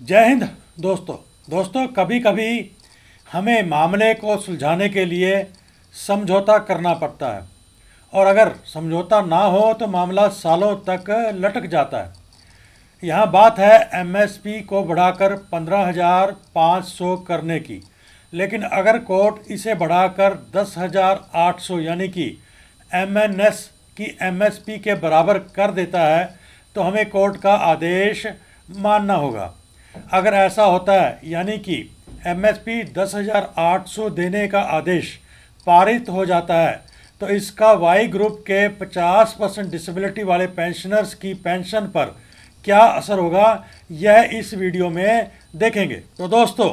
जय हिंद दोस्तों कभी कभी हमें मामले को सुलझाने के लिए समझौता करना पड़ता है और अगर समझौता ना हो तो मामला सालों तक लटक जाता है। यहाँ बात है एमएसपी को बढ़ाकर 15,500 करने की, लेकिन अगर कोर्ट इसे बढ़ाकर 10,800 यानी कि एमएनएस की एमएसपी के बराबर कर देता है तो हमें कोर्ट का आदेश मानना होगा। अगर ऐसा होता है यानी कि एमएसपी 10,800 देने का आदेश पारित हो जाता है तो इसका वाई ग्रुप के 50% डिसेबिलिटी वाले पेंशनर्स की पेंशन पर क्या असर होगा, यह इस वीडियो में देखेंगे। तो दोस्तों,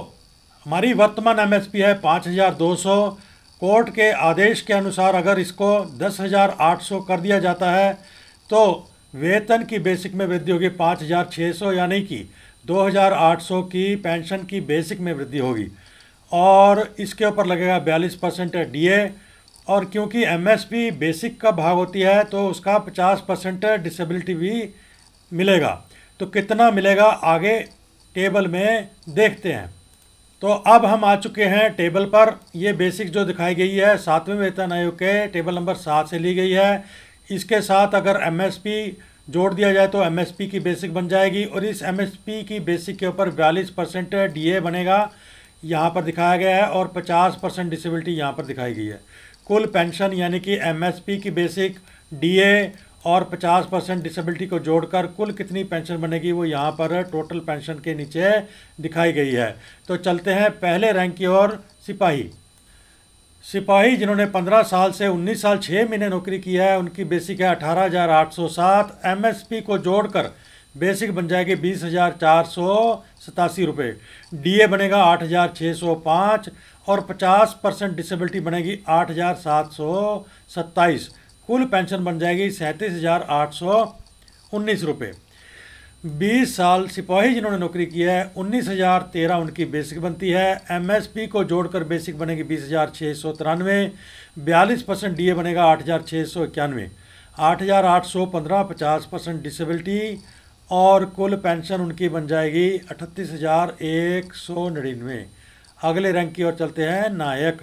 हमारी वर्तमान एमएसपी है 5,200। कोर्ट के आदेश के अनुसार अगर इसको 10,800 कर दिया जाता है तो वेतन की बेसिक में वृद्धि होगी 5,600 यानी कि 2,800 की पेंशन की बेसिक में वृद्धि होगी और इसके ऊपर लगेगा 42% डीए। और क्योंकि एमएसपी बेसिक का भाग होती है तो उसका 50% डिसेबिलिटी भी मिलेगा। तो कितना मिलेगा आगे टेबल में देखते हैं। तो अब हम आ चुके हैं टेबल पर। ये बेसिक जो दिखाई गई है 7वें वेतन आयोग के टेबल नंबर 7 से ली गई है। इसके साथ अगर एमएसपी जोड़ दिया जाए तो एमएसपी की बेसिक बन जाएगी और इस एमएसपी की बेसिक के ऊपर 42% डीए बनेगा, यहाँ पर दिखाया गया है, और 50% डिसेबिलिटी यहाँ पर दिखाई गई है। कुल पेंशन यानी कि एमएसपी की बेसिक, डीए और 50% डिसेबिलिटी को जोड़कर कुल कितनी पेंशन बनेगी वो यहाँ पर टोटल पेंशन के नीचे दिखाई गई है। तो चलते हैं पहले रैंक की ओर। सिपाही जिन्होंने 15 साल से 19 साल 6 महीने नौकरी की है उनकी बेसिक है 18,807। एमएसपी को जोड़कर बेसिक बन जाएगी 20,487 रुपये। डीए बनेगा 8,605 और 50% डिसेबिलिटी बनेगी 8,727। कुल पेंशन बन जाएगी 37,819 रुपये। 20 साल सिपाही जिन्होंने नौकरी की है 19,013 उनकी बेसिक बनती है। एमएसपी को जोड़कर बेसिक बनेगी 20,693। 42% डीए बनेगा 8,691। 8,815 50% डिसेबिलिटी और कुल पेंशन उनकी बन जाएगी 38,199। अगले रैंक की ओर चलते हैं। नायक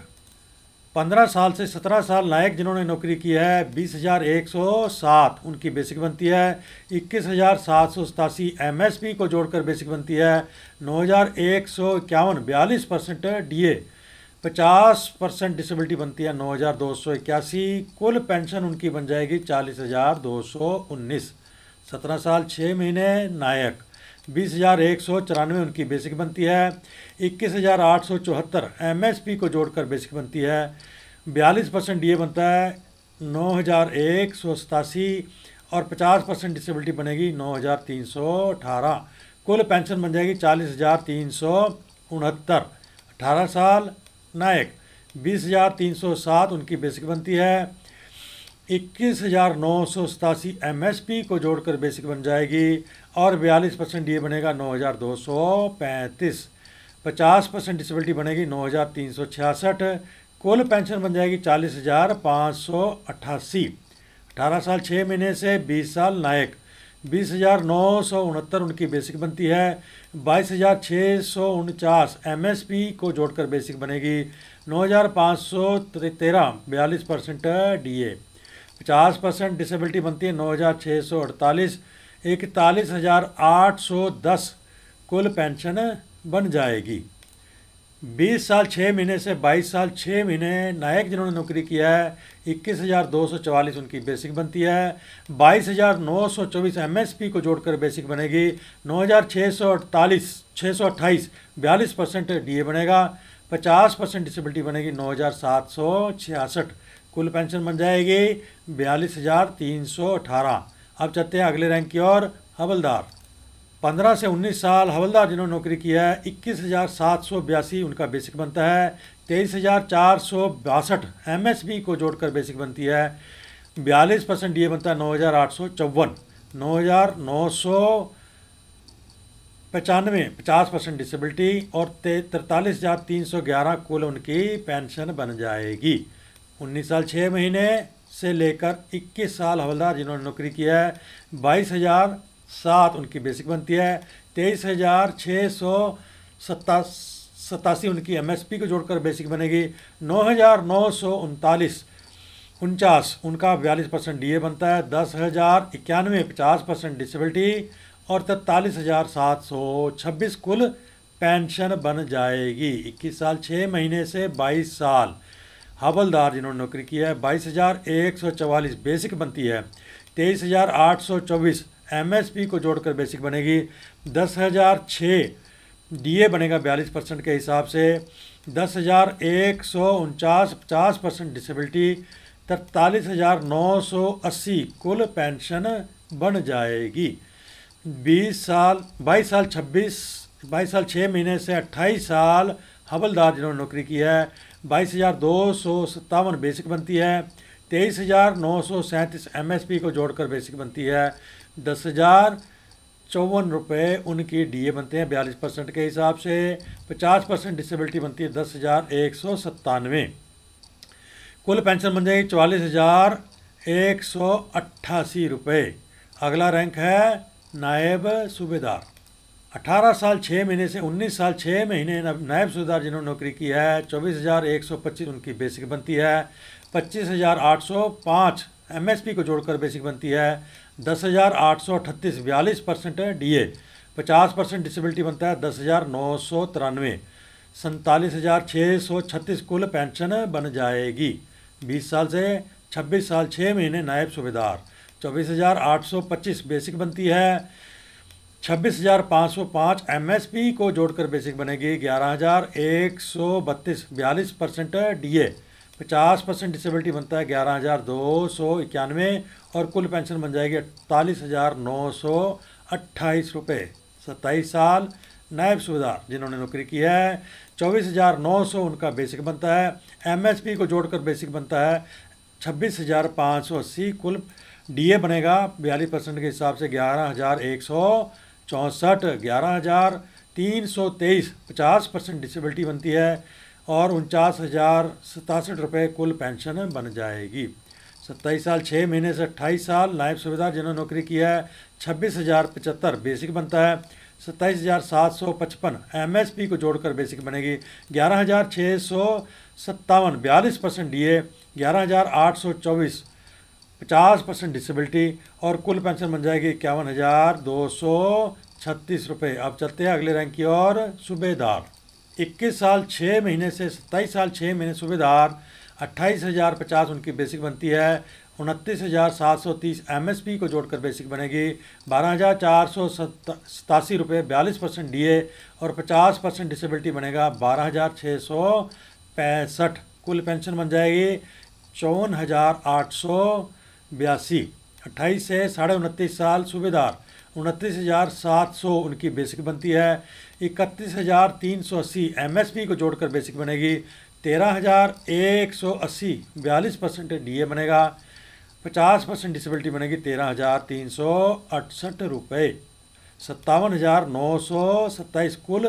15 साल से 17 साल नायक जिन्होंने नौकरी की है 20,107 उनकी बेसिक बनती है। 21,787 एमएसपी को जोड़कर बेसिक बनती है 9,151। 42% डीए, 50% डिसेबिलिटी बनती है 9,281। कुल पेंशन उनकी बन जाएगी 40,219। 17 साल 6 महीने नायक 20,194 उनकी बेसिक बनती है। 21,874 एमएसपी को जोड़कर बेसिक बनती है। 42% डीए बनता है 9,187 और 50% डिसेबिलिटी बनेगी 9,318। कुल पेंशन बन जाएगी 40,369। 18 साल नायक 20,307 उनकी बेसिक बनती है। 21,987 एमएसपी को जोड़कर बेसिक बन जाएगी और 42% डीए बनेगा 9,235। 50% डिसेबिलिटी बनेगी 9,366। कुल पेंशन बन जाएगी 40,588। 18 साल 6 महीने से 20 साल नायक 20,969 उनकी बेसिक बनती है। 22,649 एमएसपी को जोड़कर बेसिक बनेगी 9,513। 42% डीए, 50% डिसेबिलिटी बनती है 9,648। 41,810 कुल पेंशन बन जाएगी। 20 साल 6 महीने से 22 साल 6 महीने नायक जिन्होंने नौकरी किया है 21,244 उनकी बेसिक बनती है। 22,924 एमएसपी को जोड़कर बेसिक बनेगी 9,628। 42% डीए बनेगा। 50% डिसेबिलिटी बनेगी 9,766। कुल पेंशन बन जाएगी 42,318। अब चलते हैं अगले रैंक की ओर। हवलदार 15 से 19 साल हवलदार जिन्होंने नौकरी किया है 21,782 उनका बेसिक बनता है। 23,462 एमएसपी को जोड़कर बेसिक बनती है। 42% डीए बनता है 9,854। 9,995 50% डिसेबिलिटी और 43,311 कुल उनकी पेंशन बन जाएगी। 19 साल 6 महीने से लेकर 21 साल हवलदार जिन्होंने नौकरी किया है 22,007 उनकी बेसिक बनती है। 23,687 उनकी एमएसपी को जोड़कर बेसिक बनेगी। 9,939 उनका 42% डीए बनता है। 10,091 50% डिसेबिलिटी और 43,726 कुल पेंशन बन जाएगी। 21 साल 6 महीने से 22 साल हवलदार जिन्होंने नौकरी की है 22,144 बेसिक बनती है। 23,824 एमएसपी को जोड़कर बेसिक बनेगी। 10,006 डीए बनेगा 42% के हिसाब से। 10,149 50% डिसेबिलिटी। 43,980 कुल पेंशन बन जाएगी। 22 साल 6 महीने से 28 साल हवलदार जिन्होंने नौकरी की है 22,257 बेसिक बनती है। 23,937 एमएसपी को जोड़कर बेसिक बनती है। 10,054 रुपये उनकी डीए बनते हैं 42% के हिसाब से। 50% डिसेबिलिटी बनती है 10,197। कुल पेंशन बन जाएगी 44,188 रुपये। अगला रैंक है नायब सूबेदार। 18 साल 6 महीने से 19 साल 6 महीने नायब सूबेदार जिन्होंने नौकरी की है 24,125 उनकी बेसिक बनती है। 25,805 एमएसपी को जोड़कर बेसिक बनती है। 10,838 42% डीए। 50% डिसेबिलिटी बनता है 10,993। 47,636 कुल पेंशन बन जाएगी। 20 साल से 26 साल 6 महीने नायब सूबेदार 24,825 बेसिक बनती है। 26,505 एमएसपी को जोड़कर बेसिक बनेगी। 11,132 42% डीए। 50% डिसेबिलिटी बनता है 11,291 और कुल पेंशन बन जाएगी 48,928 रुपये। 27 साल नायब सूबेदार जिन्होंने नौकरी की है 24,900 उनका बेसिक बनता है। एमएसपी को जोड़कर बेसिक बनता है 26,580 कुल डीए बनेगा 42% के हिसाब से 11,164। 11,323 50% डिसेबिलिटी बनती है और 49,067 रुपये कुल पेंशन बन जाएगी। 27 साल 6 महीने से 28 साल नायब सूबेदार जिन्होंने नौकरी की है 26,075 बेसिक बनता है। 27,755 एमएसपी को जोड़कर बेसिक बनेगी। 11,657 42% डीए। 11,824 50% डिसेबिलिटी और कुल पेंशन बन जाएगी 51,236 रुपये। अब चलते हैं अगले रैंक की ओर। सूबेदार 21 साल 6 महीने से 27 साल 6 महीने सूबेदार 28,050 उनकी बेसिक बनती है। 29,730 एमएसपी को जोड़कर बेसिक बनेगी। 12,487 रुपये 42% डीए और 50% डिसेबिलिटी बनेगा 12,665 कुल पेंशन बन जाएगी 54,882। 28 से 29.5 साल सूबेदार 29,700 उनकी बेसिक बनती है। 31,380 एमएसपी को जोड़कर बेसिक बनेगी। 13,180 42% डीए बनेगा। 50% डिसेबिलिटी बनेगी 13,368 रुपये। 57,927 कुल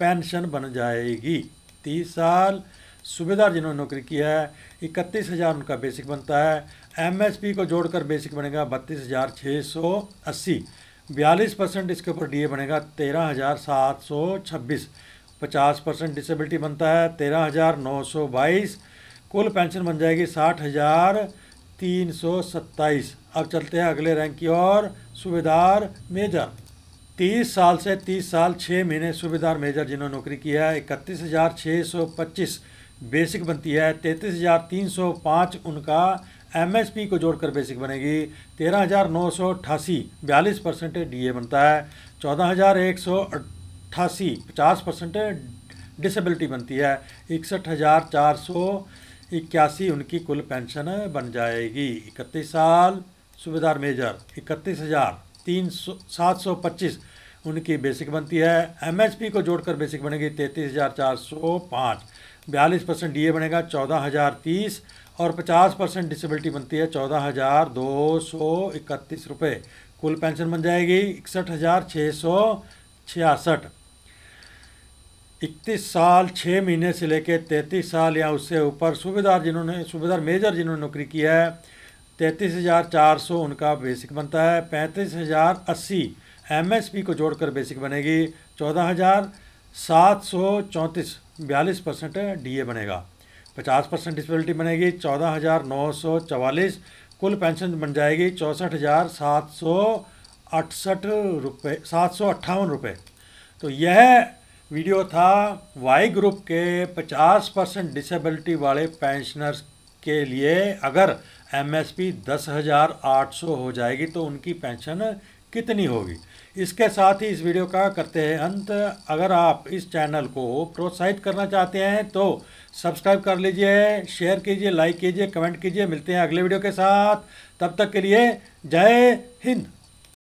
पेंशन बन जाएगी। 30 साल सूबेदार जिन्होंने नौकरी की है 31,000 उनका बेसिक बनता है। एमएसपी को जोड़कर बेसिक बनेगा 32,680। 42% इसके ऊपर डीए बनेगा 13,726। 50% डिसेबिलिटी बनता है 13,922। कुल पेंशन बन जाएगी 60,327। अब चलते हैं अगले रैंक की ओर। सूबेदार मेजर 30 साल से 30 साल 6 महीने सूबेदार मेजर जिन्होंने नौकरी की है 31,625 बेसिक बनती है। 33,305 उनका एमएसपी को जोड़कर बेसिक बनेगी। 13,988 42% डीए बनता है। 14,188 50% डिसेबिलिटी बनती है। 61,481 उनकी कुल पेंशन बन जाएगी। 31 साल सूबेदार मेजर 31,725 उनकी बेसिक बनती है। एमएसपी को जोड़कर बेसिक बनेगी 33,405। 42% डीए बनेगा 14,030 और 50% डिसेबिलिटी बनती है 14,231 रुपये। कुल पेंशन बन जाएगी 61,666। 31 साल 6 महीने से लेकर 33 साल या उससे ऊपर सूबेदार मेजर जिन्होंने नौकरी की है 33,400 उनका बेसिक बनता है। 35,080 एमएसपी को जोड़कर बेसिक बनेगी 14,734, 42% डीए बनेगा। 50% डिसेबिलिटी बनेगी 14,944, कुल पेंशन बन जाएगी 64,768 रुपये, 758 रुपये। तो यह वीडियो था वाई ग्रुप के 50% डिसेबिलिटी वाले पेंशनर्स के लिए। अगर एमएसपी 10,800 हो जाएगी तो उनकी पेंशन कितनी होगी। इसके साथ ही इस वीडियो का करते हैं अंत। अगर आप इस चैनल को प्रोत्साहित करना चाहते हैं तो सब्सक्राइब कर लीजिए, शेयर कीजिए, लाइक कीजिए, कमेंट कीजिए। मिलते हैं अगले वीडियो के साथ, तब तक के लिए जय हिंद।